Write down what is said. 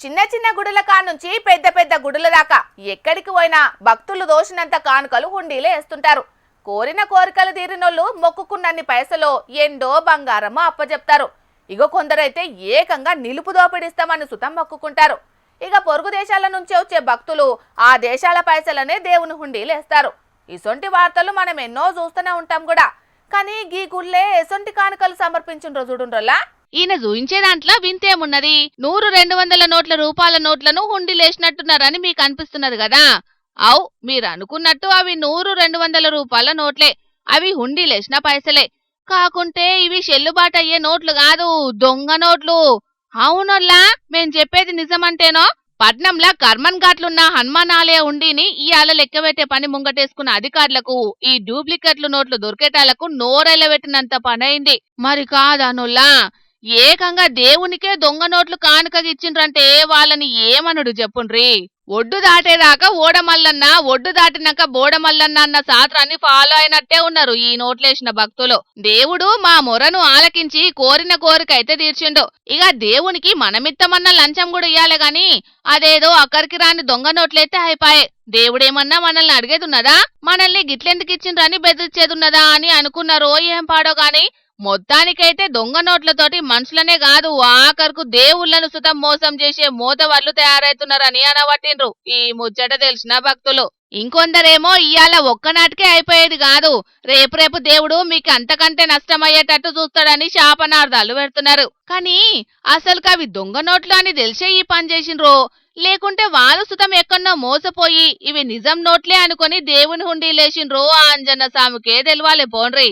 చిన్న చిన్న గుడుల కానుంచి పెద్ద పెద్ద గుడుల దాకా ఎక్కడికి పోయినా భక్తులు దోషినంత కానుకలు హుండీలే వేస్తుంటారు. కోరిన కోరికలు తీరినోళ్ళు మొక్కుకున్నన్ని పైసలో ఎండో బంగారమో అప్పచెప్తారు. ఇగో కొందరైతే ఏకంగా నిలుపు దోపిడిస్తామని సుతం మొక్కుకుంటారు. ఇక పొరుగు దేశాల నుంచి వచ్చే భక్తులు ఆ దేశాల పైసలనే దేవుని హుండీలేస్తారు. ఇసొంటి వార్తలు మనం ఎన్నో చూస్తూనే ఉంటాం కూడా. కానీ గీ గుళ్ళే ఎసొంటి కానుకలు సమర్పించిన చూడుండ్రలా. ఈయన చూయించే దాంట్లో వింతేమున్నది? 100-200 నోట్ల రూపాయల నోట్లను హుండీలేసినట్టున్నారని మీకు అనిపిస్తున్నది కదా. అవు, మీరు అనుకున్నట్టు అవి 100-200 రూపాయల నోట్లే. అవి హుండీలేసిన పైసలే. కాకుంటే ఇవి చెల్లుబాటు అయ్యే నోట్లు కాదు, దొంగ నోట్లు. అవునోల్లా, మేం చెప్పేది నిజమంటేనో. పట్నంలా కర్మన్ ఘాట్లున్న హనుమాన్ ఆలయ హుండీని ఇయాల లెక్కబెట్టే పని ముంగటేసుకున్న అధికారులకు ఈ డూప్లికేట్లు నోట్లు దొరికేటాలకు నోరెళ్ళబెట్టినంత పనైంది. మరి కాదానుల్లా, ఏకంగా దేవునికే దొంగ నోట్లు కానుకగిచ్చిండ్రంటే వాళ్ళని ఏమనుడు చెప్పుండ్రి. ఒడ్డు దాటేదాకా ఓడమల్లన్న, ఒడ్డు దాటినాక బోడమల్లన్న అన్న శాస్త్రాన్ని ఫాలో అయినట్టే ఉన్నారు ఈ నోట్లేసిన భక్తులు. దేవుడు మా మొరను ఆలకించి కోరిన కోరికైతే తీర్చిండు. ఇక దేవునికి మనమిత్తమన్న లంచం కూడా ఇయ్యాలి గాని అదేదో అక్కడికి రాని దొంగ నోట్లయితే అయిపాయే. దేవుడేమన్నా మనల్ని అడిగేదున్నదా? మనల్ని గిట్లెందుకు ఇచ్చిండ్రని బెదిరించేదున్నదా అని అనుకున్నారో ఏం పాడో గాని మొత్తానికైతే దొంగ నోట్లతోటి మనుషులనే కాదు, ఆఖరుకు దేవుళ్లను సుతం మోసం చేసే మోతవర్లు తయారైతున్నారని అనబట్టిండ్రు ఈ ముచ్చట తెలిసిన భక్తులు. ఇంకొందరేమో ఇయాల ఒక్కనాటికే అయిపోయేది కాదు, రేపు దేవుడు మీకు అంతకంటే నష్టమయ్యేటట్టు చూస్తాడని శాపనార్థాలు పెడుతున్నారు. కానీ అసలుకు అవి దొంగ నోట్లు అని తెలిసే ఈ పని చేసిండ్రో, లేకుంటే వాళ్ళు సుతం ఎక్కడో మోసపోయి ఇవి నిజం నోట్లే అనుకుని దేవుని హుండీ లేచిండ్రో ఆంజన్న స్వామికే తెలవాలి పోన్రి.